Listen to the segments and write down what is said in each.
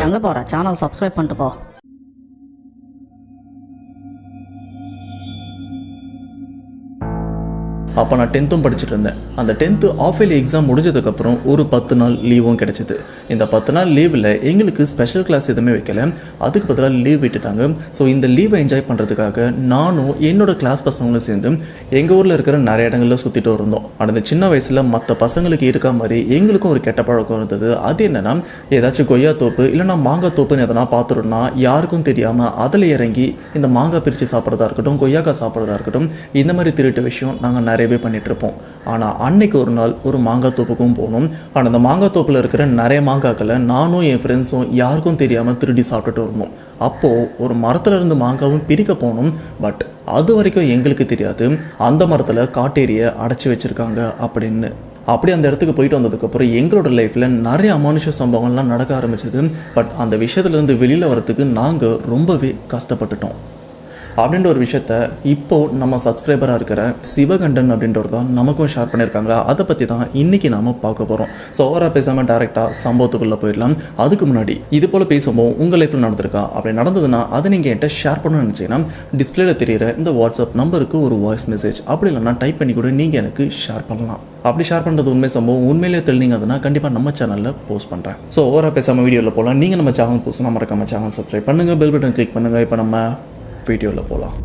எங்க போற channel subscribe பண்ணிட்டு போ. அப்போ நான் 10th படிச்சுட்டு இருந்தேன். அந்த 10th ஆஃப் இயர்லி எக்ஸாம் முடிஞ்சதுக்கப்புறம் ஒரு 10 நாள் லீவும் கிடச்சிது. இந்த 10 நாள் லீவில் எங்களுக்கு ஸ்பெஷல் கிளாஸ் எதுவுமே வைக்கல, அதுக்கு பதிலாக லீவ் விட்டுட்டாங்க. ஸோ இந்த லீவை என்ஜாய் பண்ணுறதுக்காக நானும் என்னோட கிளாஸ் பசங்களும் சேர்ந்து எங்கள் ஊரில் இருக்கிற நிறைய இடங்களில் சுற்றிட்டு இருந்தோம். ஆனால் இந்த சின்ன வயசில் மற்ற பசங்களுக்கு இருக்க மாதிரி எங்களுக்கும் ஒரு கெட்ட பழக்கம் இருந்தது. அது என்னென்னா, ஏதாச்சும் கொய்யா தோப்பு இல்லைனா மாங்காய் தோப்புன்னு எதனா பார்த்துட்டோம்னா யாருக்கும் தெரியாமல் அதில் இறங்கி இந்த மாங்காய் பிரித்து சாப்பிட்றதா இருக்கட்டும், கொய்யாக்காய் சாப்பிட்றதா இருக்கட்டும், இந்த மாதிரி திருட்டு விஷயம் நாங்கள் நிறையவே பண்ணிட்டு இருப்போம். ஆனால் அன்னைக்கு ஒரு நாள் ஒரு மாங்காய் தோப்புக்கும் போனோம். ஆனால் அந்த மாங்காய் தோப்பில் இருக்கிற நிறைய மாங்காய்களை நானும் என் ஃப்ரெண்ட்ஸும் யாருக்கும் தெரியாமல் திருடி சாப்பிட்டுட்டு இருந்தோம். அப்போது ஒரு மரத்தில் இருந்து மாங்காவும் பிரிக்க போனோம். பட் அது வரைக்கும் எங்களுக்கு தெரியாது அந்த மரத்தில் காட்டேரியை அடைச்சி வச்சுருக்காங்க அப்படின்னு. அப்படி அந்த இடத்துக்கு போயிட்டு வந்ததுக்கப்புறம் எங்களோட லைஃப்பில் நிறைய அமானுஷ சம்பவங்கள்லாம் நடக்க ஆரம்பிச்சது. பட் அந்த விஷயத்துலேருந்து வெளியில் வரத்துக்கு நாங்கள் ரொம்பவே கஷ்டப்பட்டுட்டோம். அப்படின்ற ஒரு விஷயத்த இப்போது நம்ம சப்ஸ்கிரைபராக இருக்கிற சிவகண்டன் அப்படின்றவர் தான் நமக்கும் ஷேர் பண்ணியிருக்காங்க. அதை பற்றி தான் இன்றைக்கி நாம் பார்க்க போகிறோம். ஸோ ஓவராக பேசாமல் டேரெக்டாக சம்பவத்துக்குள்ளே போயிடலாம். அதுக்கு முன்னாடி இது போல் பேசும்போது உங்கள் லைஃப்பில் நடந்திருக்கா, அப்படி நடந்ததுன்னா அதை நீங்கள் என்கிட்ட ஷேர் பண்ணணும்னு நினச்சிங்கன்னா டிஸ்பிளேல தெரியிற இந்த வாட்ஸ்அப் நம்பருக்கு ஒரு வாய்ஸ் மெசேஜ் அப்படி இல்லைனா டைப் பண்ணி கூட நீங்கள் எனக்கு ஷேர் பண்ணலாம். அப்படி ஷேர் பண்ணுறது உண்மை சம்பவம் உண்மையிலே தெரிஞ்சிங்கன்னா கண்டிப்பாக நம்ம சேனலில் போஸ்ட் பண்ணுறேன். ஸோ ஓவராக பேசாமல் வீடியோவில் போகலாம். நீங்கள் நம்ம சேனல் புதுசுனா மறக்காம சேனல் சப்ஸ்கிரைப் பண்ணுங்கள், பெல் பட்டன் கிளிக் பண்ணுங்கள். இப்போ நம்ம வீடியோவில் போகலாம்.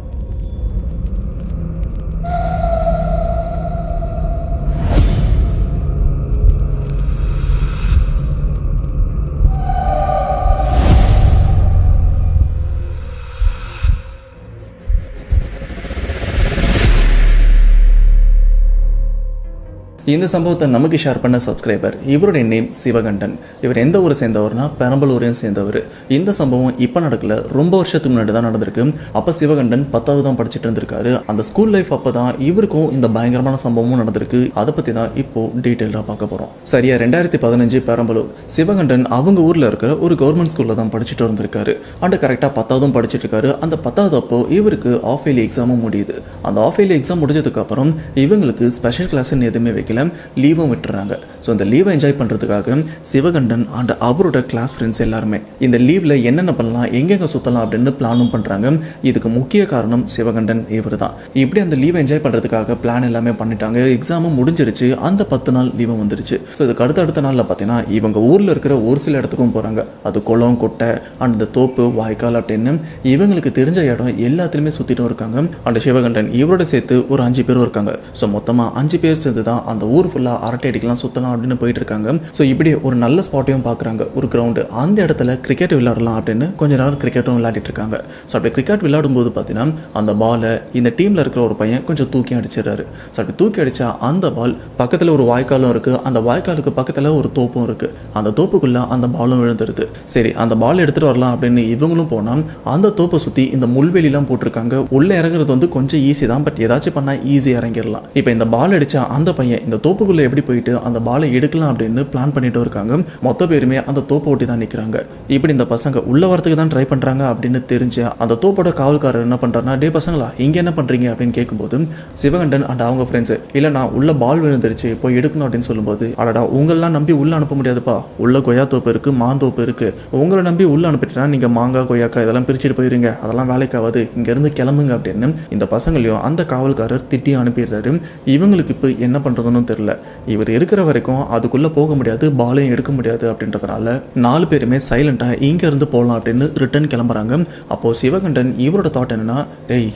இந்த சம்பவத்தை நமக்கு ஷேர் பண்ண சப்ஸ்கிரைபர், இவருடைய நேம் சிவகண்டன். இவர் எந்த ஊரை சேர்ந்தவர்னா பெரம்பலூரையும் சேர்ந்தவர். இந்த சம்பவம் இப்போ நடக்கல, ரொம்ப வருஷத்துக்கு முன்னாடி தான் நடந்திருக்கு. அப்போ சிவகண்டன் 10வது தான் படிச்சுட்டு இருந்திருக்காரு. அந்த ஸ்கூல் லைஃப் அப்போ தான் இவருக்கும் இந்த பயங்கரமான சம்பவமும் நடந்திருக்கு. அதை பற்றி தான் இப்போ டீட்டெயிலாக பார்க்க போகிறோம். சரியா 2015 பெரம்பலூர். சிவகண்டன் அவங்க ஊரில் இருக்கிற ஒரு கவர்மெண்ட் ஸ்கூலில் தான் படிச்சுட்டு இருந்திருக்காரு. அண்ட் கரெக்டாக 10வதும் படிச்சுட்டு இருக்காரு. அந்த 10வது அப்போ இவருக்கு ஆஃப் இயர்லி எக்ஸாமும் முடியுது. அந்த ஆஃப் இயர்லி எக்ஸாம் முடிஞ்சதுக்கப்புறம் இவங்களுக்கு ஸ்பெஷல் கிளாஸ்ன்னு எதுவுமே வைக்கல, லீவும் விட்டுறாங்க. ஸோ இந்த லீவை என்ஜாய் பண்ணுறதுக்காக சிவகண்டன் அண்ட் அவரோட கிளாஸ் ஃப்ரெண்ட்ஸ் எல்லாருமே இந்த லீவில் என்னென்ன பண்ணலாம், எங்கெங்கே சுற்றலாம் அப்படின்னு பிளானும் பண்ணுறாங்க. இதுக்கு முக்கிய காரணம் சிவகண்டன் இவர் தான். இப்படி அந்த லீவை என்ஜாய் பண்ணுறதுக்காக பிளான் எல்லாமே பண்ணிட்டாங்க. எக்ஸாமும் முடிஞ்சிருச்சு. அந்த 10 நாள் லீவும் வந்துருச்சு. ஸோ இதுக்கு அடுத்த நாளில் பார்த்தீங்கன்னா இவங்க ஊரில் இருக்கிற ஒரு சில இடத்துக்கும் போகிறாங்க. அது குளம், கொட்டை அண்ட் இந்த தோப்பு, வாய்க்கால் அப்படின்னு இவங்களுக்கு தெரிஞ்ச இடம் எல்லாத்துலேயுமே சுற்றிட்டும் இருக்காங்க. அண்ட் சிவகண்டன் இவரோட சேர்த்து ஒரு 5 பேரும் இருக்காங்க. ஸோ மொத்தமாக 5 பேர் சேர்ந்து தான் அந்த ஊர் ஃபுல்லாக அரட்டை அடிக்கலாம், சுற்றலாம் அப்படின்னு போயிட்டு இருக்காங்க. ஸோ இப்படி ஒரு நல்ல ஸ்பாட்டையும் பார்க்குறாங்க, ஒரு கிரவுண்டு. அந்த இடத்துல கிரிக்கெட் விளையாடலாம் அப்படின்னு கொஞ்ச நேரம் கிரிக்கெட்டும் விளையாடிட்டு இருக்காங்க. ஸோ அப்படி கிரிக்கெட் விளையாடும்போது பார்த்தீங்கன்னா அந்த பாலை இந்த டீமில் இருக்கிற ஒரு பையன் கொஞ்சம் தூக்கி அடிச்சிடறாரு. ஸோ அப்படி தூக்கி அடித்தா அந்த பால் பக்கத்தில் ஒரு வாய்க்காலும் இருக்குது, அந்த வாய்க்காலுக்கு பக்கத்தில் ஒரு தோப்பும் இருக்குது. அந்த தோப்புக்குள்ளே அந்த பாலும் விழுந்துருது. சரி, அந்த பால் எடுத்துகிட்டு வரலாம் அப்படின்னு இவங்களும் போனால் அந்த தோப்பை சுற்றி இந்த முள்வெளிலாம் போட்டிருக்காங்க. உள்ளே இறங்குறது வந்து கொஞ்சம் ஈஸி தான், பட் ஏதாச்சும் பண்ணால் ஈஸியாக இறங்கிடலாம். இப்போ இந்த பால் அடித்தா அந்த பையன் இந்த தோப்புக்குள்ளே எப்படி போயிட்டு அந்த பாலை எடுக்கலாம் அப்படின்னு பிளான் பண்ணிட்டு இருக்காங்க. மொத்த பேருமே அந்த தோப்பை ஒட்டி தான் நிற்கிறாங்க. இப்படி இந்த பசங்க உள்ள வரத்துக்கு தான் ட்ரை பண்ணுறாங்க அப்படின்னு தெரிஞ்ச அந்த தோப்போட காவல்காரர் என்ன பண்ணுறாருன்னா, டே பசங்களா இங்கே என்ன பண்ணுறீங்க அப்படின்னு கேட்கும்போது சிவகண்டன் அண்ட் அவங்க ஃப்ரெண்ட்ஸு, இல்லை நான் உள்ள பால் விழுந்துருச்சு போய் எடுக்கணும் அப்படின்னு சொல்லும்போது, அடடா உங்களெலாம் நம்பி உள்ள அனுப்ப முடியாதுப்பா, உள்ள கொய்யா தோப்பு இருக்குது, மாந்தோப்பு இருக்குது, உங்களை நம்பி உள்ள அனுப்பிட்டா நீங்கள் மாங்காய், கொய்யாக்காய் இதெல்லாம் பிரிச்சுட்டு போயிருங்க, அதெல்லாம் வேலைக்காவது, இங்கேருந்து கிளம்புங்க அப்படின்னு இந்த பசங்களையும் அந்த காவல்காரர் திட்டி அனுப்பிடுறாரு. இவங்களுக்கு இப்போ என்ன பண்ணுறதுன்னு தெரியல. இவர் இருக்கிற வரைக்கும் அதுக்குள்ளே போக முடியாது, பாலையும் எடுக்க முடியாது அப்படின்றதுனால 4 பேருமே சைலண்டாக இங்கேருந்து போகலாம் அப்படின்னு ரிட்டர்ன் கிளம்புறாங்க. அப்போது சிவகண்டன் இவரோட தாட் என்னென்னா, டேய்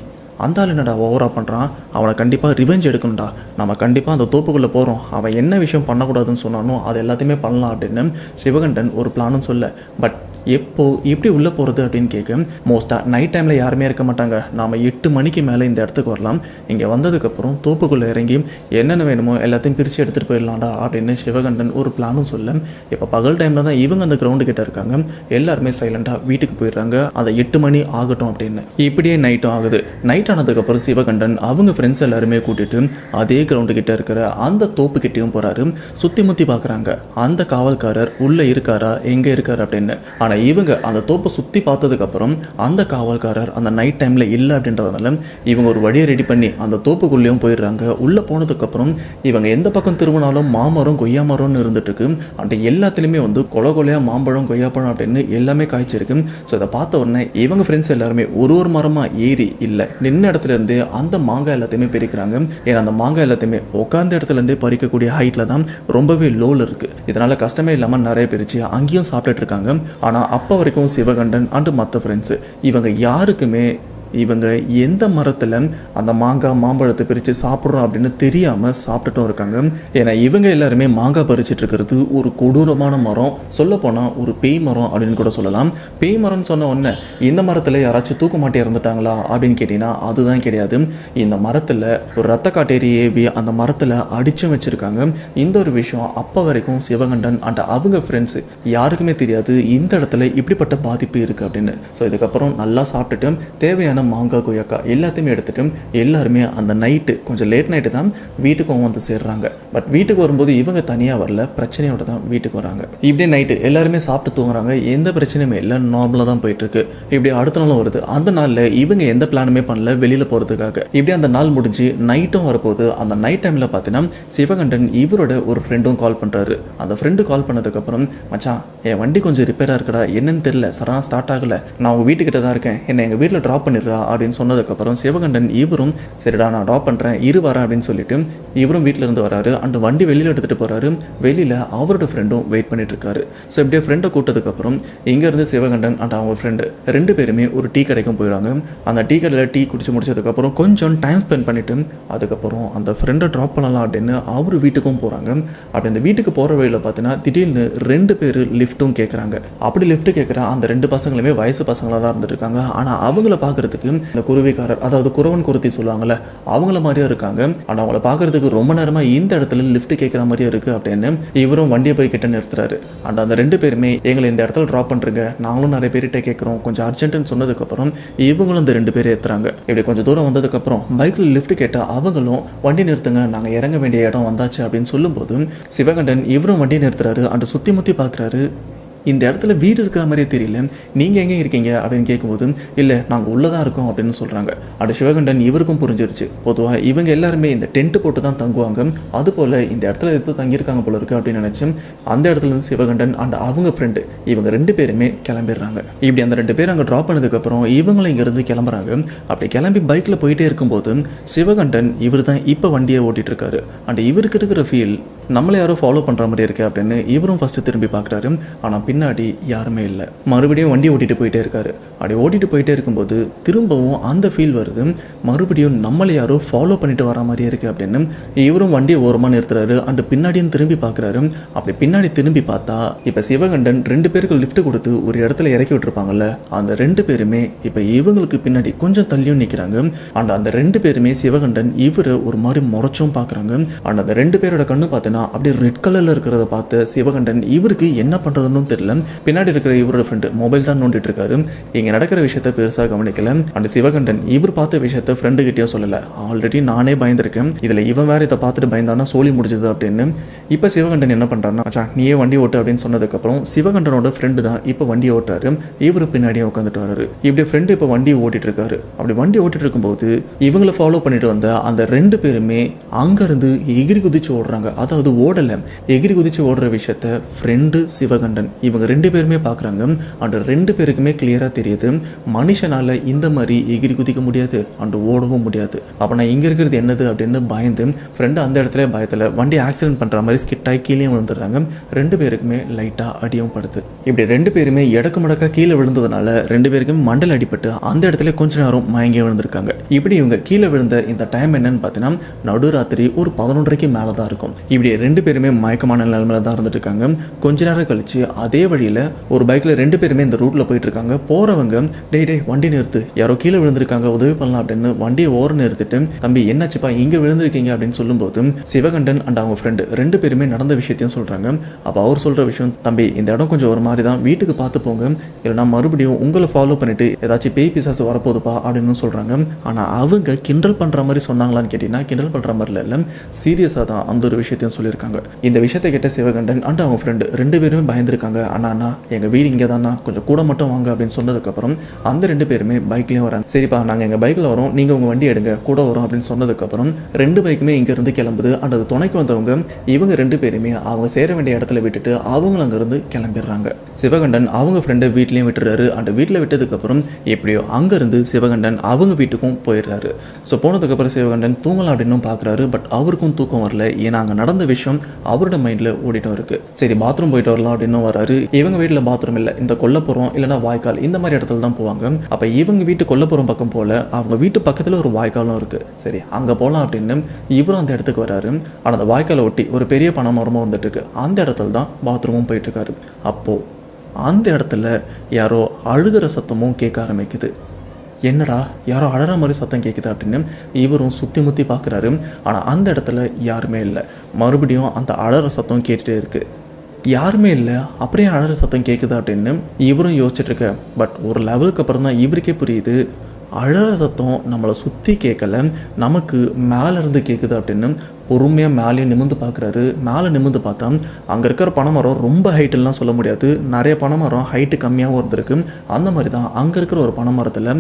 அந்த ஆள் என்னடா ஓவராக பண்ணுறான், அவனை கண்டிப்பாக ரிவெஞ்ச் எடுக்கணும்டா, நம்ம கண்டிப்பாக அந்த தோப்புக்குள்ளே போகிறோம், அவன் என்ன விஷயம் பண்ணக்கூடாதுன்னு சொன்னானோ அது எல்லாத்தையுமே பண்ணலாம் அப்படின்னு சிவகண்டன் ஒரு பிளானும் சொல்ல. பட் எப்போ எப்படி உள்ளே போகிறது அப்படின்னு கேட்க, மோஸ்ட்டாக நைட் டைமில் யாருமே இருக்க மாட்டாங்க, நாம் 8 மணிக்கு மேலே இந்த இடத்துக்கு வரலாம், இங்கே வந்ததுக்கப்புறம் தோப்புக்குள்ளே இறங்கி என்னென்ன வேணுமோ எல்லாத்தையும் பிரித்து எடுத்துகிட்டு போயிடலாம்டா அப்படின்னு சிவகண்டன் ஒரு பிளானும் சொல்ல. இப்போ பகல் டைமில் தான் இவங்க அந்த கிரவுண்டு கிட்ட இருக்காங்க. எல்லாருமே சைலண்டாக வீட்டுக்கு போயிடுறாங்க, அந்த 8 மணி ஆகட்டும் அப்படின்னு. இப்படியே நைட்டும் ஆகுது. நைட் ஆனதுக்கப்புறம் சிவகண்டன் அவங்க ஃப்ரெண்ட்ஸ் எல்லாருமே கூட்டிட்டு அதே கிரவுண்டு கிட்ட இருக்கிற அந்த தோப்பு கிட்டையும் போகிறாரு. சுற்றி முற்றி பார்க்குறாங்க அந்த காவல்காரர் உள்ளே இருக்காரா, எங்கே இருக்காரு அப்படின்னு. ஆனால் ஆனால் இவங்க அந்த தோப்பை சுற்றி பார்த்ததுக்கப்புறம் அந்த காவல்காரர் அந்த நைட் டைமில் இல்லை அப்படின்றதுனால இவங்க ஒரு வழியை ரெடி பண்ணி அந்த தோப்புக்குள்ளேயும் போயிடுறாங்க. உள்ளே போனதுக்கப்புறம் இவங்க எந்த பக்கம் திரும்பினாலும் மாமரம் கொய்யா மரம்னு இருந்துட்டு இருக்கு. அந்த எல்லாத்துலேயுமே வந்து கொலையாக மாம்பழம் கொய்யாப்பழம் அப்படின்னு எல்லாமே காய்ச்சிருக்கு. ஸோ இதை பார்த்த உடனே இவங்க ஃப்ரெண்ட்ஸ் எல்லாருமே ஒரு மரமாக ஏறி இல்லை நின்ன இடத்துல இருந்து அந்த மாங்காய் எல்லாத்தையுமே பறிக்கிறாங்க. ஏன்னா அந்த மாங்காய் எல்லாத்தையுமே உட்கார்ந்த இடத்துல இருந்தே பறிக்கக்கூடிய ஹைட்டில் தான் ரொம்பவே லோவில் இருக்குது. இதனால் கஷ்டமே இல்லாமல் நிறைய பிரித்து அங்கேயும் சாப்பிட்டுட்டு இருக்காங்க. ஆனால் அப்போ வரைக்கும் சிவகண்டன் அண்டு மற்ற ஃப்ரெண்ட்ஸு இவங்க யாருக்குமே இவங்க எந்த மரத்தில் அந்த மாம்பழத்தை பிரித்து சாப்பிட்றோம் அப்படின்னு தெரியாமல் சாப்பிட்டுட்டும் இருக்காங்க. ஏன்னா இவங்க எல்லாருமே மாங்காய் பறிச்சுட்டு இருக்கிறது ஒரு கொடூரமான மரம், சொல்லப்போனால் ஒரு பேய் மரம் அப்படின்னு கூட சொல்லலாம். பேய் மரம்னு சொன்ன உடனே இந்த மரத்தில் யாராச்சும் தூக்க மாட்டி இறந்துட்டாங்களா அப்படின்னு கேட்டிங்கன்னா அதுதான் கிடையாது. இந்த மரத்தில் ஒரு ரத்த காட்டேரி ஏவி அந்த மரத்தில் அடித்து வச்சுருக்காங்க. இந்த ஒரு விஷயம் அப்போ வரைக்கும் சிவகண்டன் அண்ட் அவங்க ஃப்ரெண்ட்ஸு யாருக்குமே தெரியாது இந்த இடத்துல இப்படிப்பட்ட பாதிப்பு இருக்குது அப்படின்னு. ஸோ இதுக்கப்புறம் நல்லா சாப்பிட்டுட்டு தேவையான மாங்காய் கொய்யாக்காய் எல்லாத்தையுமே எடுத்துட்டு எல்லாருமே அந்த நைட்டு கொஞ்சம் லேட் நைட்டு தான் வீட்டுக்கும் வந்து சேர்றாங்க. பட் வீட்டுக்கு வரும்போது இவங்க தனியாக வரல, பிரச்சனையோட தான் வீட்டுக்கு வராங்க. இப்படியே நைட்டு எல்லாருமே சாப்பிட்டு தூங்குறாங்க. எந்த பிரச்சனையுமே இல்லை, நார்மலாக தான் போயிட்டு இருக்கு. இப்படி அடுத்த நாளும் வருது. அந்த நாளில் இவங்க எந்த பிளானுமே பண்ணல வெளியில் போகிறதுக்காக. இப்படி அந்த நாள் முடிஞ்சு நைட்டும் வரப்போகுது. அந்த நைட் டைமில் பார்த்தீங்கன்னா சிவகண்டன் இவரோட ஒரு ஃப்ரெண்டும் கால் பண்ணுறாரு. அந்த ஃப்ரெண்டு கால் பண்ணதுக்கப்புறம் மச்சான் என் வண்டி கொஞ்சம் ரிப்பேராக இருக்கடா, என்னன்னு தெரியல, சடனாக ஸ்டார்ட் ஆகலை, நான் உங்கள் வீட்டுக்கிட்ட தான் இருக்கேன், என்னை எங்கள் வீட்டில் ட்ராப் பண்ணிடுறா அப்படின்னு சொன்னதுக்கப்புறம் சிவகண்டன் இவரும் சரிடா நான் ட்ராப் பண்ணுறேன் இரு வரேன் அப்படின்னு சொல்லிட்டு இவரும் வீட்டில் இருந்து வராரு. அந்த வண்டி வெளியில் எடுத்துகிட்டு போகிறாரு. வெளியில் அவரோட ஃப்ரெண்டும் வெயிட் பண்ணிட்டு இருக்காரு. ஸோ இப்படியே ஃப்ரெண்டை கூட்டதுக்கப்புறம் இங்கேருந்து சிவகண்டன் அண்ட் அவங்க ஃப்ரெண்டு 2 பேருமே ஒரு டீ கடைக்கும் போயிடுறாங்க. அந்த டீ கடையில் டீ குடிச்சு முடிச்சதுக்கப்புறம் கொஞ்சம் டைம் ஸ்பெண்ட் பண்ணிவிட்டு அதுக்கப்புறம் அந்த ஃப்ரெண்டை ட்ராப் பண்ணலாம் அப்படின்னு அவர் வீட்டுக்கும் போகிறாங்க. அப்படி அந்த வீட்டுக்கு போகிற வழியில் பார்த்தீங்கன்னா திடீர்னு 2 பேர் லிஃப்ட்டும் கேட்குறாங்க. அப்படி லிஃப்ட் கேட்குற அந்த 2 பசங்களுமே வயசு பசங்களாக தான் இருந்துட்டு இருக்காங்க. ஆனால் அவங்கள பார்க்குறதுக்கு இந்த குருவிக்காரர், அதாவது குறவன் குருத்தி சொல்லுவாங்கல்ல, அவங்கள மாதிரியும் இருக்காங்க. ஆனால் அவங்கள பார்க்கறதுக்கு ரொம்ப நேரமாக இந்த இடத்துல லிஃப்ட் கேட்குற மாதிரியும் இருக்குது அப்படின்னு இவரும் வண்டியை போய் கிட்ட நிறுத்துறாரு. அண்ட் அந்த 2 பேருமே எங்களை இந்த இடத்துல ட்ராப் பண்ணுறங்க, நாங்களும் நிறைய பேர்கிட்ட கேட்குறோம், கொஞ்சம் அர்ஜென்ட்னு சொன்னதுக்கப்புறம் இவங்களும் இந்த 2 பேரை ஏற்றுறாங்க. இப்படி கொஞ்சம் தூரம் வந்ததுக்கப்புறம் பைக்கில் லிஃப்ட் கேட்டால் அவங்களும் வண்டி நிறுத்துங்க, நாங்கள் இறங்க வேண்டிய இடம் வந்தாச்சு அப்படின்னு சொல்லும்போது சிவகண்டன் இவரும் வண்டி நிறுத்துறாரு. அண்ட் சுற்றி முற்றி பார்க்குறாரு. இந்த இடத்துல வீடு இருக்கிற மாதிரியே தெரியல, நீங்கள் எங்கே இருக்கீங்க அப்படின்னு கேட்கும்போது இல்லை நாங்கள் உள்ளே தான் இருக்கோம் அப்படின்னு சொல்கிறாங்க. அண்ட் சிவகண்டன் இவருக்கும் புரிஞ்சிருச்சு, பொதுவாக இவங்க எல்லாருமே இந்த டென்ட்டு போட்டு தான் தங்குவாங்க, அதுபோல் இந்த இடத்துல எடுத்து தங்கியிருக்காங்க போல இருக்குது அப்படின்னு நினச்சி அந்த இடத்துலேருந்து சிவகண்டன் அண்ட் அவங்க ஃப்ரெண்டு இவங்க 2 பேருமே கிளம்பிடுறாங்க. இப்படி அந்த 2 பேர் அங்கே ட்ராப் பண்ணதுக்கப்புறம் இவங்களும் இங்கேருந்து கிளம்புறாங்க. அப்படி கிளம்பி பைக்கில் போயிட்டே இருக்கும்போது சிவகண்டன் இவர் தான் இப்போ வண்டியை ஓட்டிகிட்டு இருக்காரு. அண்ட் இவருக்கு இருக்கிற ஃபீல் நம்மளை யாரோ ஃபாலோ பண்ணுற மாதிரி இருக்கு அப்படின்னு இவரும் ஃபஸ்ட்டு திரும்பி பார்க்குறாரு. ஆனால் பின்னாடி யாருமே இல்லை. மறுபடியும் வண்டி ஓட்டிகிட்டு போயிட்டே இருக்காரு. அப்படி ஓட்டிகிட்டு போயிட்டே இருக்கும்போது திரும்பவும் அந்த ஃபீல் வருது, மறுபடியும் நம்மளை யாரோ ஃபாலோ பண்ணிட்டு வர மாதிரியே இருக்குது அப்படின்னு இவரும் வண்டியை ஓரமாக நிறுத்துறாரு. அண்டு பின்னாடியும் திரும்பி பார்க்குறாரு. அப்படி பின்னாடி திரும்பி பார்த்தா இப்போ சிவகண்டன் 2 பேருக்கு லிஃப்ட் கொடுத்து ஒரு இடத்துல இறக்கி விட்டுருப்பாங்கல்ல, அந்த 2 பேருமே இப்போ இவங்களுக்கு பின்னாடி கொஞ்சம் தள்ளியும் நிற்கிறாங்க. அண்ட் அந்த 2 பேருமே சிவகண்டன் இவரை ஒரு மாதிரி முறைச்சும் பார்க்குறாங்க. அண்ட் அந்த 2 பேரோட கண்ணு பார்த்தீங்கன்னா அப்படியே ரெட் கலரில் இருக்கிறத பார்த்து சிவகண்டன் இவருக்கு என்ன பண்ணுறதுன்னு தெரியல. பின்னாடி இருக்கிற இவரோட ஃப்ரெண்டு மொபைல் தான் நோண்டிட்டு இருக்காரு. இங்கே நடக்கிற விஷயத்த பெருசாக கவனிக்கல. அந்த சிவகண்டன் இவர் பார்த்த விஷயத்த ஃப்ரெண்டு கிட்டேயும் சொல்லலை. ஆல்ரெடி நானே பயந்துருக்கேன், இதில் இவன் வேற இதை பார்த்துட்டு பயந்தானா சோழி முடிஞ்சது அப்படின்னு. இப்போ சிவகண்டன் என்ன பண்ணுறாருன்னா, நீயே வண்டி ஓட்டு அப்படின்னு சொன்னதுக்கப்புறம் சிவகண்டனோட ஃப்ரெண்டு தான் இப்போ வண்டி ஓட்டுறாரு. இவர் பின்னாடியே உட்காந்துட்டு வராரு. இப்படி ஃப்ரெண்டு இப்போ வண்டி ஓட்டிட்டு இருக்காரு. அப்படி வண்டி ஓட்டிட்டு இருக்கும்போது இவங்களை ஃபாலோ பண்ணிட்டு வந்த அந்த 2 பேருமே அங்கேருந்து எகிரி குதிச்சு ஓடுறாங்க. அதாவது ஓடலை, எகிரி குதிச்சு ஓடுற விஷயத்த ஃப்ரெண்டு சிவகண்டன் இவங்க 2 பேருமே பார்க்குறாங்க. அண்ட் 2 பேருக்குமே கிளியராக தெரியுது, மனுஷனால் இந்த மாதிரி எகிரி குதிக்க முடியாது அண்ட் ஓடவும் முடியாது. அப்போ நான் இங்கே இருக்கிறது என்னது அப்படின்னு பயந்து ஃப்ரெண்டு அந்த இடத்துல பயத்தில் வண்டி ஆக்சிடென்ட் பண்ணுற மாதிரி ஸ்கிட்டாகி கீழே விழுந்துடுறாங்க. 2 பேருக்குமே லைட்டாக அடியும் படுது. இப்படி 2 பேருமே இடக்கு முடக்க கீழே விழுந்ததுனால 2 பேருக்குமே மண்டல் அடிபட்டு அந்த இடத்துல கொஞ்ச நேரம் மயங்கி விழுந்திருக்காங்க. இப்படி இவங்க கீழே விழுந்த இந்த டைம் என்னன்னு பார்த்தீங்கன்னா நடுராத்திரி ஒரு 11:30க்கு மேலே தான் இருக்கும். இப்படி 2 பேருமே மயக்கமான நிலைமையில தான் இருந்துட்டு இருக்காங்க. கொஞ்ச நேரம் கழிச்சு அதே வழியில் ஒரு பைக்கில் 2 பேருமே இந்த ரூட்டில் போயிட்டு இருக்காங்க. போகிறவங்க டே வண்டி நிறுத்து, யாரோ கீழே விழுந்திருக்காங்க, உதவி பண்ணலாம் அப்படின்னு வண்டியை ஓரம் நிறுத்திட்டு தம்பி என்னாச்சுப்பா இங்கே விழுந்திருக்கீங்க அப்படின்னு சொல்லும்போது சிவகண்டன் அண்ட் அவங்க ஃப்ரெண்டு 2 பேருமே நடந்த விஷயத்தையும் சொல்கிறாங்க. அப்போ அவர் சொல்கிற விஷயம், தம்பி இந்த இடம் கொஞ்சம் ஒரு மாதிரி தான், வீட்டுக்கு பார்த்து போங்க, இல்லைனா மறுபடியும் உங்களை ஃபாலோ பண்ணிட்டு ஏதாச்சும் பேய் பிசாசு வரப்போகுதுப்பா அப்படின்னு சொல்கிறாங்க. ஆனால் அவங்க கிண்டல் பண்ணுற மாதிரி சொன்னாங்களான்னு கேட்டிங்கன்னா கிண்டல் பண்ணுற மாதிரில இல்லை, சீரியஸாக தான் அந்த ஒரு விஷயத்தையும் சொல்லி சொல்லியிருக்காங்க. இந்த விஷயத்தை கேட்ட சிவகண்டன் அண்ட் அவங்க ஃப்ரெண்டு 2 பேருமே பயந்துருக்காங்க. அண்ணா எங்கள் வீடு இங்கே தானா, கொஞ்சம் கூட மட்டும் வாங்க அப்படின்னு சொன்னதுக்கப்புறம் அந்த 2 பேருமே பைக்லேயும் வராங்க. சரிப்பா, நாங்கள் எங்கள் பைக்கில் வரோம், நீங்கள் உங்கள் வண்டி எடுங்க, கூட வரோம் அப்படின்னு சொன்னதுக்கப்புறம் 2 பைக்குமே இங்கேருந்து கிளம்புது. அண்ட் அது துணைக்கு வந்தவங்க இவங்க 2 பேருமே அவங்க சேர வேண்டிய இடத்துல விட்டுட்டு அவங்களும் அங்கேருந்து கிளம்பிடுறாங்க. சிவகண்டன் அவங்க ஃப்ரெண்டை வீட்லேயும் விட்டுறாரு. அண்ட் வீட்டில் விட்டதுக்கப்புறம் எப்படியோ அங்கேருந்து சிவகண்டன் அவங்க வீட்டுக்கும் போயிடுறாரு. ஸோ போனதுக்கப்புறம் சிவகண்டன் தூங்கலாம் அப்படின்னு பார்க்குறாரு. பட் அவருக்கும் தூக்கம் வரல. ஏன்னா அங்கே நடந்த விஷயம் அவரோட மைண்டில் ஓடிட்டும் இருக்கு. சரி, பாத்ரூம் போயிட்டு வரலாம் அப்படின்னு வராரு. இவங்க வீட்டில் பாத்ரூம் இல்லை, இந்த கொல்லப்புறம் இல்லைன்னா வாய்க்கால் இந்த மாதிரி இடத்துல தான் போவாங்க. அப்போ இவங்க வீட்டு கொல்லப்புறம் பக்கம் போல அவங்க வீட்டு பக்கத்தில் ஒரு வாய்க்காலும் இருக்கு. சரி, அங்கே போகலாம் அப்படின்னு இவரும் அந்த இடத்துக்கு வராரு. ஆனால் அந்த வாய்க்காலை ஒட்டி ஒரு பெரிய பனை மரமும் வந்துட்டு இருக்கு. அந்த இடத்துல தான் பாத்ரூமும் போயிட்டு இருக்காரு. அப்போது அந்த இடத்துல யாரோ அழுகிற சத்தமும் கேட்க ஆரம்பிக்குது. என்னடா யாரோ அழற மாதிரி சத்தம் கேட்குது அப்படின்னு இவரும் சுற்றி முற்றி பார்க்குறாரு. ஆனால் அந்த இடத்துல யாருமே இல்லை. மறுபடியும் அந்த அழற சத்தம் கேட்டுகிட்டே இருக்குது. யாருமே இல்லை, அப்படியே அழற சத்தம் கேட்குது அப்படின்னு இவரும் யோசிச்சுட்ருக்க. பட் ஒரு லெவலுக்கு அப்புறம் தான் இவருக்கே புரியுது, அழற சத்தம் நம்மளை சுற்றி கேட்கல, நமக்கு மேலேருந்து கேட்குது அப்படின்னு பொறுமையாக மேலேயும் நிமிர்ந்து பார்க்குறாரு. மேலே நிமிர்ந்து பார்த்தா அங்கே இருக்கிற பனைமரம் ரொம்ப ஹைட்டெல்லாம் சொல்ல முடியாது, நிறைய பனைமரம் ஹைட்டு கம்மியாகவும் இருந்திருக்கு. அந்த மாதிரி தான் அங்கே இருக்கிற ஒரு பனைமரத்தில்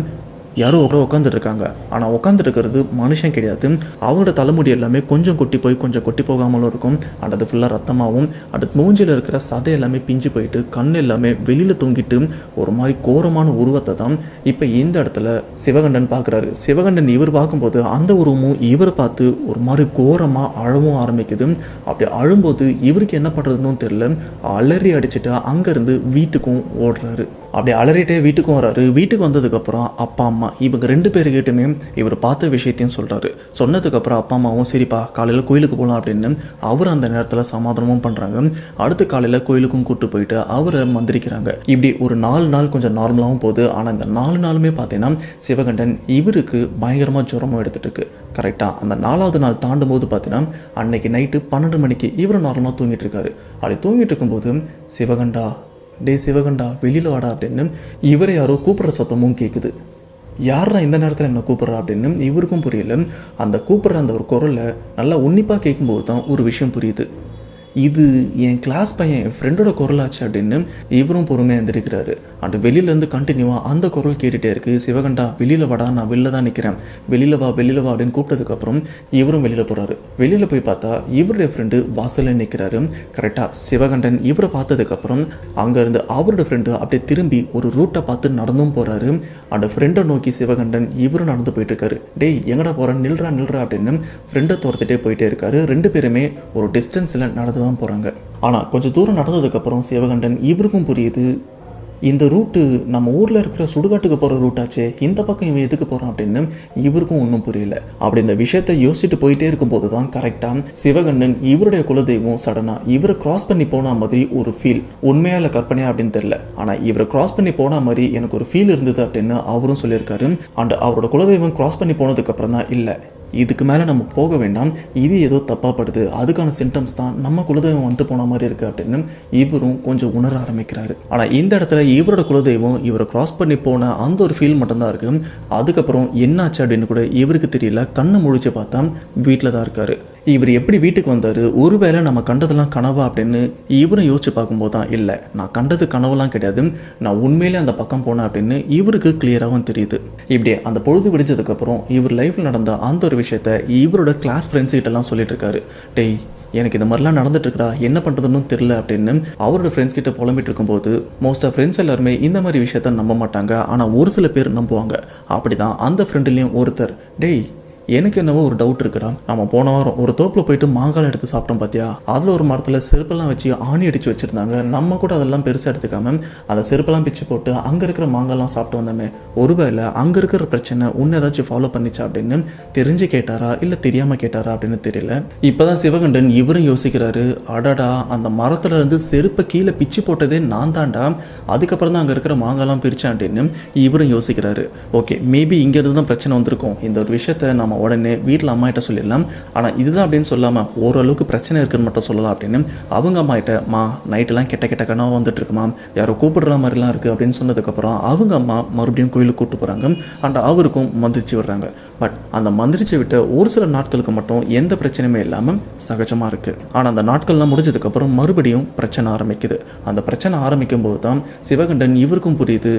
யாரோ உட்காந்துட்டு இருக்காங்க. ஆனால் உட்காந்துட்டு இருக்கிறது மனுஷன் கிடையாது. அவங்களோட தலைமுடி எல்லாமே கொஞ்சம் கொட்டி போய் கொஞ்சம் கொட்டி போகாமலும் இருக்கும். அண்ட் அது ஃபுல்லாக ரத்தமாகவும், அடுத்து மூஞ்சில் இருக்கிற சதை எல்லாமே பிஞ்சு போயிட்டு கண் எல்லாமே வெளியில் தூங்கிட்டு ஒரு மாதிரி கோரமான உருவத்தை தான் இப்போ இந்த இடத்துல சிவகண்டன் பார்க்குறாரு. சிவகண்டன் இவர் பார்க்கும்போது அந்த உருவமும் இவரை பார்த்து ஒரு மாதிரி கோரமாக அழவும் ஆரம்பிக்குது. அப்படி அழும்போது இவருக்கு என்ன பண்ணுறதுன்னு தெரியல, அலறி அடிச்சுட்டு அங்கேருந்து வீட்டுக்கும் ஓடுறாரு. அப்படி அலறிட்டே வீட்டுக்கும் வராரு. வீட்டுக்கு வந்ததுக்கப்புறம் அப்பா அம்மா இவங்க 2 பேருக்கிட்டுமே இவர் பார்த்த விஷயத்தையும் சொல்கிறாரு. சொன்னதுக்கப்புறம் அப்பா அம்மாவும் சரிப்பா காலையில் கோயிலுக்கு போகலாம் அப்படின்னு அவர் அந்த நேரத்தில் சமாதானமும் பண்ணுறாங்க. அடுத்த காலையில் கோயிலுக்கும் கூப்பிட்டு போயிட்டு அவரை மந்திரிக்கிறாங்க. இப்படி ஒரு 4 நாள் கொஞ்சம் நார்மலாகவும் போகுது. ஆனால் இந்த 4 நாளுமே பார்த்தீங்கன்னா சிவகண்டன் இவருக்கு பயங்கரமாக ஜுரமும் எடுத்துகிட்டு இருக்கு. கரெக்டாக அந்த 4வது நாள் தாண்டும் போது பார்த்தீங்கன்னா அன்னைக்கு நைட்டு 12 மணிக்கு இவர் நார்மலாக தூங்கிட்டு இருக்காரு. அப்படி தூங்கிட்டு இருக்கும்போது சிவகண்டா வெளியில் வாடா அப்படின்னு இவரை யாரோ கூப்பிட்ற சத்தமும் கேட்குது. யாரா இந்த நேரத்தில் என்ன கூப்பிட்றா அப்படின்னு இவருக்கும் புரியல. அந்த கூப்பிட்ற அந்த ஒரு குரலை நல்லா உன்னிப்பாக கேட்கும்போது தான் ஒரு விஷயம் புரியுது. இது என் கிளாஸ் பையன் என் ஃப்ரெண்டோட குரலாச்சு அப்படின்னு இவரும் பொறுமையாக எழுந்திருக்கிறாரு. அண்ட் வெளியிலேருந்து கண்டினியூவாக அந்த குரல் கேட்டுகிட்டே இருக்குது. சிவகண்டா வெளியில் வாடா, நான் வெளில தான் நிற்கிறேன், வெளியில் வா அப்படின்னு கூப்பிட்டதுக்கப்புறம் இவரும் வெளியில் போகிறாரு. வெளியில் போய் பார்த்தா இவருடைய ஃப்ரெண்டு வாசலில் நிற்கிறாரு. கரெக்டாக சிவகண்டன் இவரை பார்த்ததுக்கப்புறம் அங்கேருந்து அவரோட ஃப்ரெண்டு அப்படியே திரும்பி ஒரு ரூட்டை பார்த்து நடந்தும் போகிறாரு. அந்த ஃப்ரெண்டை நோக்கி சிவகண்டன் இவரும் நடந்து போயிட்டுருக்காரு. டேய் எங்கடா போகிறேன், நில்றா அப்படின்னு ஃப்ரெண்டை துரத்துட்டே போயிட்டே இருக்காரு. 2 பேருமே ஒரு டிஸ்டன்ஸில் நடந்து தான் போகிறாங்க. ஆனால் கொஞ்சம் தூரம் நடந்ததுக்கப்புறம் சிவகண்டன் இவருக்கும் புரியுது, இந்த ரூட்டு நம்ம ஊரில் இருக்கிற சுடுகாட்டுக்கு போகிற ரூட்டாச்சே, இந்த பக்கம் இவன் எதுக்கு போகிறான் அப்படின்னு இவருக்கும் ஒன்றும் புரியல. அப்படி இந்த விஷயத்தை யோசிச்சுட்டு போயிட்டே இருக்கும்போது தான் கரெக்டாக சிவகண்டன் இவருடைய குலதெய்வம் சடனாக இவரை கிராஸ் பண்ணி போன மாதிரி ஒரு ஃபீல், உண்மையா இல்லை கற்பனையா அப்படின்னு தெரியல, ஆனால் இவரை கிராஸ் பண்ணி போன மாதிரி எனக்கு ஒரு ஃபீல் இருந்தது அப்படின்னு அவரும் சொல்லியிருக்காரு. அண்ட் அவரோட குலதெய்வம் கிராஸ் பண்ணி போனதுக்கப்புறம் தான் இல்லை இதுக்கு மேலே நம்ம போக வேண்டாம், இது ஏதோ தப்பாப்படுது, அதுக்கான சிம்டம்ஸ் தான் நம்ம குலதெய்வம் வந்துட்டு போன மாதிரி இருக்குது அப்படின்னு இவரும் கொஞ்சம் உணர ஆரம்பிக்கிறாரு. ஆனால் இந்த இடத்துல இவரோட குலதெய்வம் இவரை கிராஸ் பண்ணி போன அந்த ஒரு ஃபீல் மட்டும்தான் இருக்குது. அதுக்கப்புறம் என்னாச்சு அப்படின்னு கூட இவருக்கு தெரியல. கண்ணை முழிச்சு பார்த்தா வீட்டில் தான் இருக்காரு. இவர் எப்படி வீட்டுக்கு வந்தார், ஒருவேளை நம்ம கண்டதெல்லாம் கனவா அப்படின்னு இவரும் யோசிச்சு பார்க்கும்போது தான் இல்லை, நான் கண்டது கனவுலாம் கிடையாது, நான் உண்மையிலே அந்த பக்கம் போனேன் அப்படின்னு இவருக்கு கிளியராகவும் தெரியுது. இப்படியே அந்த பொழுது விடிஞ்சதுக்கப்புறம் இவர் லைஃப்பில் நடந்த அந்த ஒரு விஷயத்த இவரோட கிளாஸ் ஃப்ரெண்ட்ஸ் கிட்டலாம் சொல்லிட்டு இருக்காரு. டேய் எனக்கு இந்த மாதிரிலாம் நடந்துட்டு இருக்கா, என்ன பண்ணுறதுன்னு தெரியல அப்படின்னு அவரோட ஃப்ரெண்ட்ஸ் கிட்ட புலம்பிட்டு இருக்கும்போது மோஸ்ட் ஆஃப் ஃப்ரெண்ட்ஸ் எல்லாருமே இந்த மாதிரி விஷயத்த நம்ப மாட்டாங்க. ஆனால் ஒரு சில பேர் நம்புவாங்க. அப்படி தான் அந்த ஃப்ரெண்ட்லேயும் ஒருத்தர், டேய் எனக்கு என்னவோ ஒரு டவுட் இருக்குடா, நம்ம போன வாரம் ஒரு தோப்பில் போயிட்டு மாங்காய் எடுத்து சாப்பிட்டோம் பார்த்தியா, அதில் ஒரு மரத்தில் செருப்பெல்லாம் வச்சு ஆணி அடித்து வச்சுருந்தாங்க, நம்ம கூட அதெல்லாம் பெருசாக எடுத்துக்காம அந்த செருப்பெல்லாம் பிச்சு போட்டு அங்கே இருக்கிற மாங்காய்லாம் சாப்பிட்டு வந்தோமே, ஒருவேளை அங்கே இருக்கிற பிரச்சனை உன்னை ஏதாச்சும் ஃபாலோ பண்ணிச்சா அப்படின்னு தெரிஞ்சு கேட்டாரா இல்லை தெரியாமல் கேட்டாரா அப்படின்னு தெரியல. இப்போ தான் சிவகண்டன் இவரும் யோசிக்கிறாரு, அடாடா அந்த மரத்தில் இருந்து செருப்பை கீழே பிச்சு போட்டதே நான் தாண்டா, அதுக்கப்புறம் தான் அங்கே இருக்கிற மாங்காய்லாம் பிரித்தேன் அப்படின்னு இவரும் யோசிக்கிறாரு. ஓகே மேபி இங்கேருந்து தான் பிரச்சனை வந்திருக்கும், இந்த ஒரு விஷயத்தை நம்ம நம்ம உடனே வீட்டில் அம்மாகிட்ட சொல்லிடலாம். ஆனால் இதுதான் அப்படின்னு சொல்லாமல் ஓரளவுக்கு பிரச்சனை இருக்குன்னு மட்டும் சொல்லலாம் அப்படின்னு அவங்க அம்மாகிட்ட நைட்டெல்லாம் கெட்ட கெட்ட கனவு வந்துட்டு இருக்குமா, யாரோ கூப்பிடுற மாதிரிலாம் இருக்குது அப்படின்னு சொன்னதுக்கப்புறம் அவங்க அம்மா மறுபடியும் கோயிலுக்கு கூப்பிட்டு போகிறாங்க. அண்ட் அவருக்கும் மந்திரிச்சு விடுறாங்க. பட் அந்த மந்திரிச்சு விட்ட ஒரு சில நாட்களுக்கு மட்டும் எந்த பிரச்சனையுமே இல்லாமல் சகஜமாக இருக்குது. ஆனால் அந்த நாட்கள்லாம் முடிஞ்சதுக்கப்புறம் மறுபடியும் பிரச்சனை ஆரம்பிக்குது. அந்த பிரச்சனை ஆரம்பிக்கும் போது தான் சிவகண்டன் இவருக்கும் புரியுது,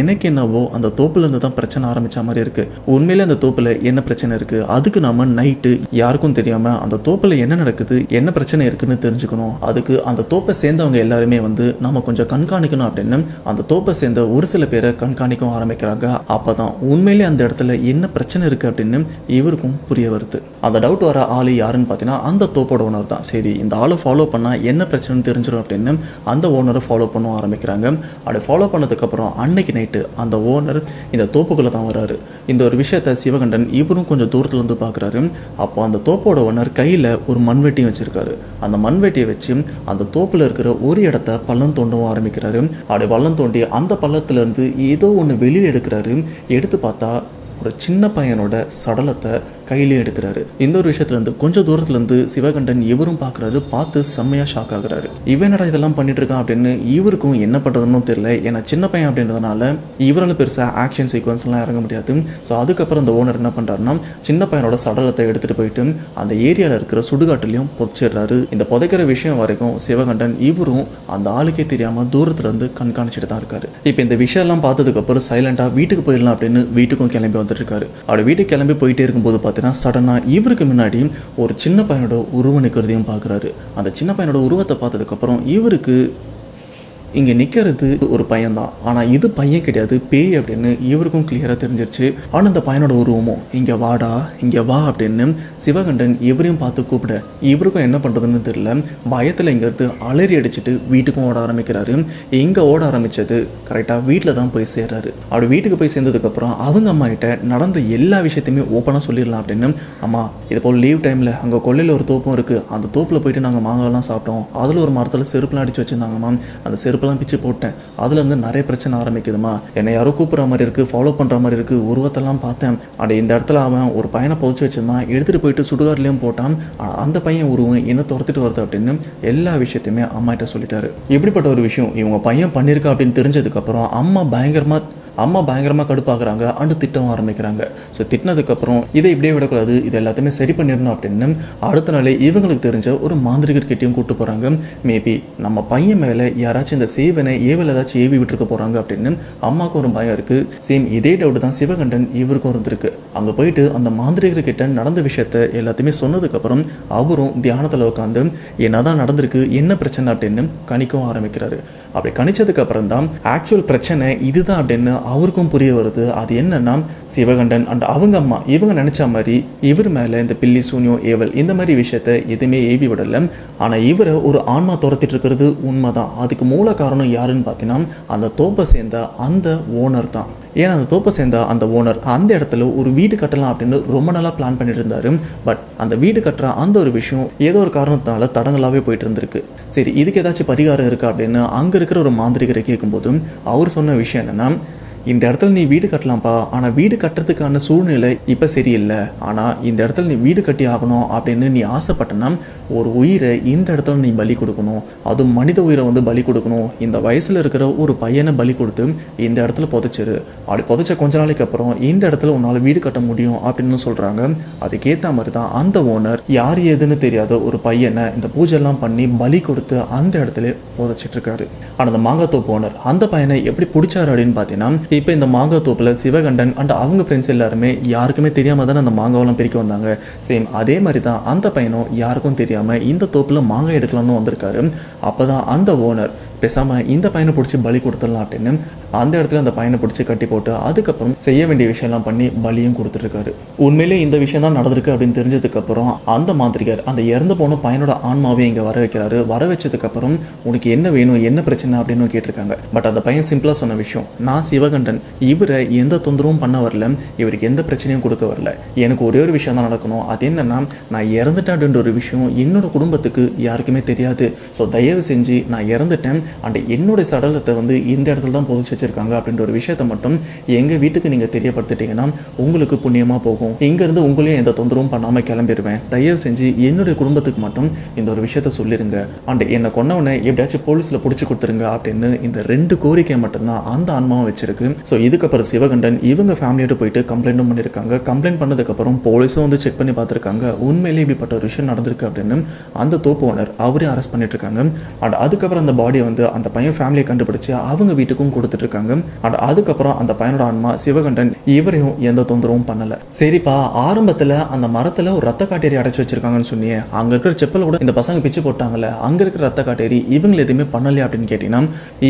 எனக்கு என்னவோ அந்த தோப்புலேருந்து தான் பிரச்சனை ஆரம்பித்த மாதிரி இருக்குது. உண்மையிலே அந்த தோப்பில் என்ன பிரச்சனை இருக்குது, அதுக்கு நாம் நைட்டு யாருக்கும் தெரியாமல் அந்த தோப்பில் என்ன நடக்குது, என்ன பிரச்சனை இருக்குன்னு தெரிஞ்சுக்கணும். அதுக்கு அந்த தோப்பை சேர்ந்தவங்க எல்லாருமே நம்ம கொஞ்சம் கண்காணிக்கணும் அப்படின்னு அந்த தோப்பை சேர்ந்த ஒரு சில பேரை கண்காணிக்கவும் ஆரம்பிக்கிறாங்க. அப்போ தான் உண்மையிலே அந்த இடத்துல என்ன பிரச்சனை இருக்குது அப்படின்னு இவருக்கும் புரிய வருது. அந்த டவுட் வர ஆள் யாருன்னு பார்த்தீங்கன்னா அந்த தோப்போட ஓனர் தான். சரி, இந்த ஆளை ஃபாலோ பண்ணால் என்ன பிரச்சனைன்னு தெரிஞ்சிடும் அப்படின்னு அந்த ஓனரை ஃபாலோ பண்ண ஆரம்பிக்கிறாங்க. அப்படி ஃபாலோ பண்ணதுக்கப்புறம் அன்னைக்கு நைட்டு அந்த ஓனர் இந்த தோப்புக்குள்ளே தான் வராரு. இந்த ஒரு விஷயத்தை சிவகண்டன் இவரும் கொஞ்சம் தூரத்தில் வந்து பார்க்குறாரு. அப்போ அந்த தோப்போட ஓனர் கையில் ஒரு மண்வெட்டி வச்சுருக்காரு. அந்த மண்வெட்டியை வச்சு அந்த தோப்பில் இருக்கிற ஒரு இடத்த பள்ளம் தோண்டவும் ஆரம்பிக்கிறாரு. அப்படி பள்ளம் தோண்டி அந்த பள்ளத்துலேருந்து ஏதோ ஒன்று வெளியில் எடுக்கிறாரு. எடுத்து பார்த்தா ஒரு சின்ன பையனோட சடலத்தை கையிலே எடுக்கிறாரு. இந்த ஒரு விஷயத்துலேருந்து கொஞ்சம் தூரத்துலேருந்து சிவகண்டன் இவரும் பார்க்குறாரு. பார்த்து செம்மையாக ஷாக் ஆகுறாரு. இவனடா இதெல்லாம் பண்ணிட்டு இருக்கான் அப்படின்னு இவருக்கும் என்ன பண்ணுறதுன்னு தெரியல. ஏன்னா சின்ன பையன் அப்படின்றதுனால இவரால் பெருசாக ஆக்ஷன் சீக்வன்ஸ்லாம் இறங்க முடியாது. ஸோ அதுக்கப்புறம் அந்த ஓனர் என்ன பண்ணுறாருன்னா சின்ன பையனோட சடலத்தை எடுத்துகிட்டு போயிட்டு அந்த ஏரியாவில் இருக்கிற சுடுகாட்டுலையும் புதைச்சிடுறாரு. இந்த புதைக்கிற விஷயம் வரைக்கும் சிவகண்டன் இவரும் அந்த ஆளுக்கே தெரியாமல் தூரத்துலேருந்து கண்காணிச்சுட்டு தான் இருக்காரு. இப்போ இந்த விஷயம்லாம் பார்த்ததுக்கப்புறம் சைலண்டாக வீட்டுக்கு போயிடலாம் அப்படின்னு வீட்டுக்கும் கிளம்பி வந்துட்டு இருக்காரு. அப்படி வீட்டுக்கு கிளம்பி போயிட்டே இருக்கும்போது பார்த்தீங்கன்னா சடனாக இவருக்கு முன்னாடி ஒரு சின்ன பையனோட உருவம் நிற்கிறதையும் பார்க்குறாரு. அந்த சின்ன பையனோட உருவத்தை பார்த்ததுக்கப்புறம் இவருக்கு இங்கே நிற்கிறது ஒரு பையன் தான், ஆனால் இது பையன் கிடையாது, பேய் அப்படின்னு இவருக்கும் கிளியராக தெரிஞ்சிருச்சு. ஆனால் அந்த பையனோட உருவமும் இங்கே வாடா இங்கே வா அப்படின்னு சிவகண்டன் இவரையும் பார்த்து கூப்பிட இவருக்கும் என்ன பண்ணுறதுன்னு தெரியல. பயத்தில் இங்கேருந்து அலறி அடிச்சுட்டு வீட்டுக்கும் ஓட ஆரம்பிக்கிறாரு. இங்கே ஓட ஆரம்பித்தது கரெக்டாக வீட்டில் தான் போய் சேர்றாரு. அப்படி வீட்டுக்கு போய் சேர்ந்ததுக்கப்புறம் அவங்க அம்மா கிட்ட நடந்த எல்லா விஷயத்தையுமே ஓப்பனாக சொல்லிடலாம் அப்படின்னு, அம்மா இது போல் லீவ் டைமில் அங்கே கொல்லையில் ஒரு தோப்பும் இருக்குது, அந்த தோப்பில் போயிட்டு நாங்கள் மாங்காய்லாம் சாப்பிட்டோம், அதில் ஒரு மரத்தில் செருப்புலாம் அடித்து வச்சுருந்தாங்கம்மா, அந்த செருப்புலாம் பிச்சு போட்டேன், அதுலேருந்து நிறைய பிரச்சனை ஆரம்பிக்குதுமா, என்னை யாரோ கூப்பிட்ற மாதிரி இருக்குது, ஃபாலோ பண்ணுற மாதிரி இருக்குது, உருவத்தெல்லாம் பார்த்தேன், அப்படி இந்த இடத்துல அவன் ஒரு பையனை புதைச்சி வச்சுருந்தான், எடுத்துகிட்டு போயிட்டு சுடுகாட்லேயும் போட்டான், அந்த பையன் உருவம் என்ன துரத்திட்டு வருது அப்படின்னு எல்லா விஷயத்தையுமே அம்மாகிட்ட சொல்லிட்டாரு. இப்படிப்பட்ட ஒரு விஷயம் இவங்க பையன் பண்ணியிருக்கா அப்படின்னு தெரிஞ்சதுக்கப்புறம் அம்மா பயங்கரமாக கடுப்பாகிறாங்க. அண்டு திட்டம் ஆரம்பிக்கிறாங்க. ஸோ திட்டினதுக்கப்புறம் இதை இப்படியே விடக்கூடாது, இது எல்லாத்தையுமே சரி பண்ணிடணும் அப்படின்னு அடுத்த நாளே இவங்களுக்கு தெரிஞ்ச ஒரு மாந்திரிகர்கிட்டையும் கூப்பிட்டு போகிறாங்க. மேபி நம்ம பையன் மேலே யாராச்சும் இந்த சேவனை ஏவல் ஏதாச்சும் ஏவி விட்டுருக்க போகிறாங்க அப்படின்னு அம்மாவுக்கும் ஒரு பயம் இருக்குது. சேம் இதே டவுட் தான் சிவகண்டன் இவருக்கும் இருந்திருக்கு. அங்கே போயிட்டு அந்த மாந்திரிகர்கிட்ட நடந்த விஷயத்த எல்லாத்தையுமே சொன்னதுக்கப்புறம் அவரும் தியானத்தில் உட்காந்து என்னதான் நடந்திருக்கு, என்ன பிரச்சனை அப்படின்னு கணிக்கவும் ஆரம்பிக்கிறாரு. அப்படி கணிச்சதுக்கப்புறம் தான் ஆக்சுவல் பிரச்சனை இதுதான் அப்படின்னு அவருக்கும் புரிய வருது. அது என்னன்னா சிவகண்டன் அண்ட் அவங்க அம்மா இவங்க நினைச்ச மாதிரி இவர் மேலே இந்த பில்லி சூன்யம் ஏவல் இந்த மாதிரி விஷயத்த எதுவுமே ஏவி விடலை. ஆனால் இவரை ஒரு ஆன்மா துரத்திட்டு இருக்கிறது உண்மைதான். அதுக்கு மூல காரணம் யாருன்னு பார்த்தீங்கன்னா அந்த தோப்பை சேர்ந்த அந்த ஓனர் தான். ஏன்னா அந்த தோப்பை சேர்ந்த அந்த ஓனர் அந்த இடத்துல ஒரு வீடு கட்டலாம் அப்படின்னு ரொம்ப நாளாக பிளான் பண்ணிட்டு இருந்தாரு. பட் அந்த வீடு கட்டுற அந்த ஒரு விஷயம் ஏதோ ஒரு காரணத்தினால தடங்களாகவே போயிட்டு இருந்திருக்கு. சரி, இதுக்கு ஏதாச்சும் பரிகாரம் இருக்கா அப்படின்னு அங்கே இருக்கிற ஒரு மாந்திரிகரை கேட்கும்போது அவர் சொன்ன விஷயம் என்னன்னா, இந்த இடத்துல நீ வீடு கட்டலாம்ப்பா, ஆனால் வீடு கட்டுறதுக்கான சூழ்நிலை இப்போ சரியில்லை, ஆனால் இந்த இடத்துல நீ வீடு கட்டி ஆகணும் அப்படின்னு நீ ஆசைப்பட்டனா ஒரு உயிரை இந்த இடத்துல நீ பலி கொடுக்கணும், அதுவும் மனித உயிரை பலி கொடுக்கணும். இந்த வயசில் இருக்கிற ஒரு பையனை பலி கொடுத்து இந்த இடத்துல புதைச்சிரு. அப்படி புதைச்ச கொஞ்ச நாளைக்கு அப்புறம் இந்த இடத்துல உன்னால் வீடு கட்ட முடியும் அப்படின்னு சொல்கிறாங்க. அதுக்கேற்ற மாதிரி தான் அந்த ஓனர் யார் ஏதுன்னு தெரியாத ஒரு பையனை இந்த பூஜைலாம் பண்ணி பலி கொடுத்து அந்த இடத்துல புதைச்சிட்டு இருக்காரு. ஆனால் அந்த மாங்காத்தோப்பு ஓனர் அந்த பையனை எப்படி பிடிச்சாரு அப்படின்னு பார்த்தீங்கன்னா, இப்போ இந்த மாங்காய் தோப்பில் சிவகண்டன் அண்ட் அவங்க ஃப்ரெண்ட்ஸ் எல்லாருமே யாருக்குமே தெரியாமல் தானே அந்த மாங்காவெல்லாம் பிரிக்க வந்தாங்க. சேம் அதே மாதிரி தான் அந்த பையனும் யாருக்கும் தெரியாமல் இந்த தோப்பில் மாங்காய் எடுக்கலாம்னு வந்திருக்காரு. அப்போ தான் அந்த ஓனர் பேசாமல் இந்த பையனை பிடிச்சி பலி கொடுத்துடலாம் அப்படின்னு அந்த இடத்துல அந்த பையனை பிடிச்சி கட்டி போட்டு அதுக்கப்புறம் செய்ய வேண்டிய விஷயம்லாம் பண்ணி பலியும் கொடுத்துருக்காரு. உண்மையிலே இந்த விஷயம் தான் நடந்திருக்கு அப்படின்னு தெரிஞ்சதுக்கப்புறம் அந்த மாந்திரிகர் அந்த இறந்து போன பையனோட ஆன்மாவே இங்கே வர வைக்கிறாரு. வர வச்சதுக்கப்புறம் உனக்கு என்ன வேணும், என்ன பிரச்சனை அப்படின்னு கேட்டிருக்காங்க. பட் அந்த பையன் சிம்பிளாக சொன்ன விஷயம், நான் சிவகண்டன் இவரை எந்த தொந்தரவும் பண்ண வரல, இவருக்கு எந்த பிரச்சனையும் கொடுக்க வரல, எனக்கு ஒரே ஒரு விஷயம் தான் நடக்கணும். அது என்னன்னா, நான் இறந்துட்டேன் அப்படின்ற ஒரு விஷயம் என்னோட குடும்பத்துக்கு யாருக்குமே தெரியாது. ஸோ தயவு செஞ்சு நான் இறந்துட்டேன், அண்ட் என்னுடைய சடலத்தை வந்து இந்த இடத்துல தான் புதைச்சி வச்சிருக்காங்க அப்படின்ற ஒரு விஷயத்தை மட்டும் எங்கள் வீட்டுக்கு நீங்கள் தெரியப்படுத்திட்டீங்கன்னா உங்களுக்கு புண்ணியமாக போகும். இங்கேருந்து உங்களையும் எந்த தொந்தரவும் பண்ணாமல் கிளம்பிடுவேன். தயவு செஞ்சு என்னுடைய குடும்பத்துக்கு மட்டும் இந்த ஒரு விஷயத்த சொல்லிடுங்க. அண்ட் என்னை கொன்னவனை எப்படியாச்சும் போலீஸில் பிடிச்சி கொடுத்துருங்க அப்படின்னு இந்த 2 கோரிக்கை மட்டும்தான் அந்த ஆன்மாவை வச்சிருக்கு. ஸோ இதுக்கப்புறம் சிவகண்டன் இவங்க ஃபேமிலியோட போயிட்டு கம்ப்ளைண்ட்டும் பண்ணியிருக்காங்க. கம்ப்ளைண்ட் பண்ணதுக்கப்புறம் போலீஸும் வந்து செக் பண்ணி பார்த்துருக்காங்க. உண்மையிலேயே இப்படிப்பட்ட ஒரு விஷயம் நடந்திருக்கு அப்படின்னு அந்த தோப்பு ஓனர் அவரே அரெஸ்ட் பண்ணிட்டு இருக்காங்க. அண்ட் அதுக்கப்புறம் அந்த பாடியை வந்து அந்த பையன் ஃபேமிலியை கண்டுபிடிச்சு அவங்க வீட்டுக்கும் கொடுத்துட்டு இருக்காங்க. அண்ட் அதுக்கப்புறம் அந்த பையனோட ஆன்மா சிவகண்டன் இவரையும் எந்த தொந்தரவும் பண்ணல. சரிப்பா, ஆரம்பத்தில் அந்த மரத்தில் ஒரு ரத்த காட்டேரி அடைச்சி வச்சிருக்காங்கன்னு சொன்னியே, அங்கே இருக்கிற செப்பல் கூட இந்த பசங்க பிச்சு போட்டாங்கல்ல, அங்கே இருக்கிற ரத்த காட்டேரி இவங்களை எதுவுமே பண்ணலையா அப்படின்னு கேட்டீங்கன்னா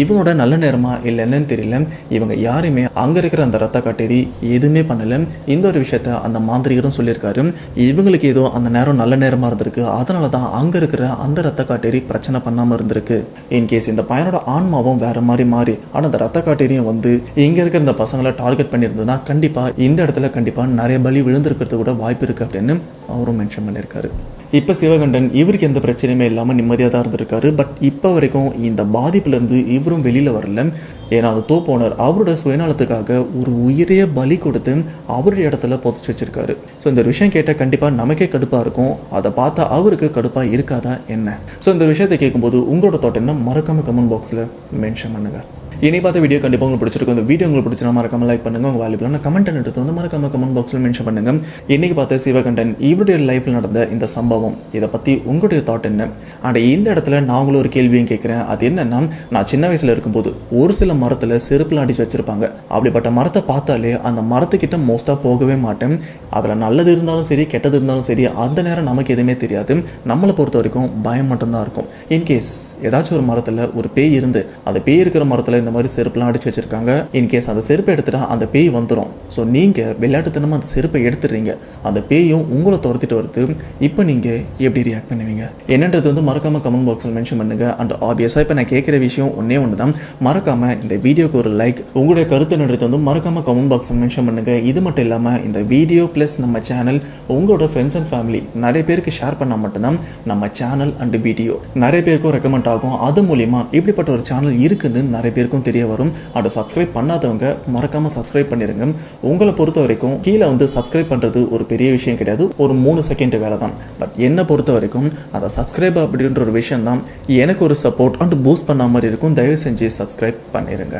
இவங்களோட நல்ல நேரமா இல்லை என்னன்னு தெரியல. இவங்க யாருமே அங்கே இருக்கிற அந்த ரத்த காட்டேரி எதுவுமே பண்ணல. இந்த ஒரு விஷயத்த அந்த மாந்திரிகரும் சொல்லியிருக்காரு. இவங்களுக்கு ஏதோ அந்த நேரம் நல்ல நேரமாக இருந்திருக்கு, அதனால தான் அங்கே இருக்கிற அந்த ரத்த காட்டேரி பிரச்சனை பண்ணாமல் இருந்திருக்கு. இன்கேஸ் இந்த பையனோட ஆன்மாவும் வேற மாதிரி மாறி ஆனால் அந்த ரத்த காட்டேரியும் வந்து இங்கே இருக்கிற இந்த பசங்களை டார்கெட் பண்ணியிருந்ததுன்னா கண்டிப்பாக இந்த இடத்துல கண்டிப்பாக நிறைய பலி விழுந்திருக்கிறது கூட வாய்ப்பு இருக்குது அப்படின்னு அவரும் மென்ஷன் பண்ணியிருக்காரு. இப்போ சிவகண்டன் இவருக்கு எந்த பிரச்சனையுமே இல்லாமல் நிம்மதியாக தான் இருந்திருக்காரு. பட் இப்போ வரைக்கும் இந்த பாதிப்புலேருந்து இவரும் வெளியில் வரல. ஏன்னா அந்த தோப்பு ஓனர் அவரோட சுயநலத்துக்காக ஒரு உயிரையே பலி கொடுத்து அவருடைய இடத்துல புதைச்சி வச்சிருக்காரு. ஸோ இந்த விஷயம் கேட்டால் கண்டிப்பாக நமக்கே கடுப்பாக இருக்கும். அதை பார்த்தா அவருக்கு கடுப்பாக இருக்காதா என்ன? ஸோ இந்த விஷயத்தை கேட்கும்போது உங்களோட தாட் என்ன மறக்காம கமெண்ட் பாக்ஸில் மென்ஷன் பண்ணுங்கள். இனி பார்த்த வீடியோ கண்டிப்பாக உங்களுக்கு பிடிச்சிருக்கும். இந்த வீடியோ உங்களுக்கு பிடிச்சினா மறக்காம லைக் பண்ணுங்க. உங்கள் வேல்யூபிளான கமெண்ட் எடுத்து வந்து மறக்காம கமெண்ட் பாக்ஸில் மென்ஷன் பண்ணுங்க. இன்னைக்கு பார்த்த சிவகண்டன் இவருடைய லைஃப்பில் நடந்த இந்த சம்பவம், இதை பற்றி உங்களுடைய தாட் என்ன? அண்ட் இந்த இடத்துல நாங்களும் ஒரு கேள்வியும் கேட்குறேன். அது என்னன்னா, நான் சின்ன வயசில் இருக்கும்போது ஒரு சில மரத்தில் செருப்பில் அடித்து வச்சிருப்பாங்க. அப்படிப்பட்ட மரத்தை பார்த்தாலே அந்த மரத்துக்கிட்ட மோஸ்ட்டாக போகவே மாட்டேன். அதில் நல்லது இருந்தாலும் சரி கெட்டது இருந்தாலும் சரி அந்த நேரம் நமக்கு எதுவுமே தெரியாது. நம்மளை பொறுத்த வரைக்கும் பயம் மட்டும்தான் இருக்கும். இன்கேஸ் ஏதாச்சும் ஒரு மரத்தில் ஒரு பேய் இருந்து அந்த பேய் இருக்கிற மரத்தில் இந்த மாதிரி செருப்புலாம் அடிச்சு வச்சிருக்காங்க. இன்கேஸ் அந்த செருப்பை எடுத்துட்டா அந்த பேய் வந்துடும். ஸோ நீங்கள் விளையாட்டுத்தனமாக அந்த செருப்பை எடுத்துடுறீங்க, அந்த பேயும் உங்களை துரத்திட்டு வருது. இப்போ நீங்கள் எப்படி ரியாக்ட் பண்ணுவீங்க என்னன்றது வந்து மறக்காம கமெண்ட் பாக்ஸில் மென்ஷன் பண்ணுங்க. அண்ட் ஆப்வியஸாக இப்போ நான் கேட்குற விஷயம் ஒன்று தான், மறக்காம இந்த வீடியோக்கு ஒரு லைக், உங்களுடைய கருத்து நடத்து வந்து மறக்காம கமெண்ட் பாக்ஸில் மென்ஷன் பண்ணுங்க. இது மட்டும் இல்லாமல் இந்த வீடியோ ப்ளஸ் நம்ம சேனல் உங்களோட ஃப்ரெண்ட்ஸ் அண்ட் ஃபேமிலி நிறைய பேருக்கு ஷேர் பண்ணால் மட்டும்தான் நம்ம சேனல் அண்ட் வீடியோ நிறைய பேருக்கும் ரெக்கமெண்ட் ஆகும். அது மூலிமா இப்படிப்பட்ட ஒரு சேனல் இருக்குன்னு நிறைய பேருக்கும் தெரிய வரும். அதை சப்ஸ்கிரைப் பண்ணாதவங்க மறக்காம சப்ஸ்கிரைப் பண்ணிருங்க. உங்களை பொறுத்த வரைக்கும் கீழே வந்து சப்ஸ்கிரைப் பண்ணுறது ஒரு பெரிய விஷயம் கிடையாது, ஒரு 3 செகண்ட் வேலை தான். பட் என்னை பொறுத்த வரைக்கும் அதை சப்ஸ்கிரைப் அப்படின்ற ஒரு விஷயம் தான் எனக்கு ஒரு சப்போர்ட் அண்ட் பூஸ்ட் பண்ண மாதிரி இருக்கும். தயவு செஞ்சு சப்ஸ்கிரைப் பண்ணிடுங்க.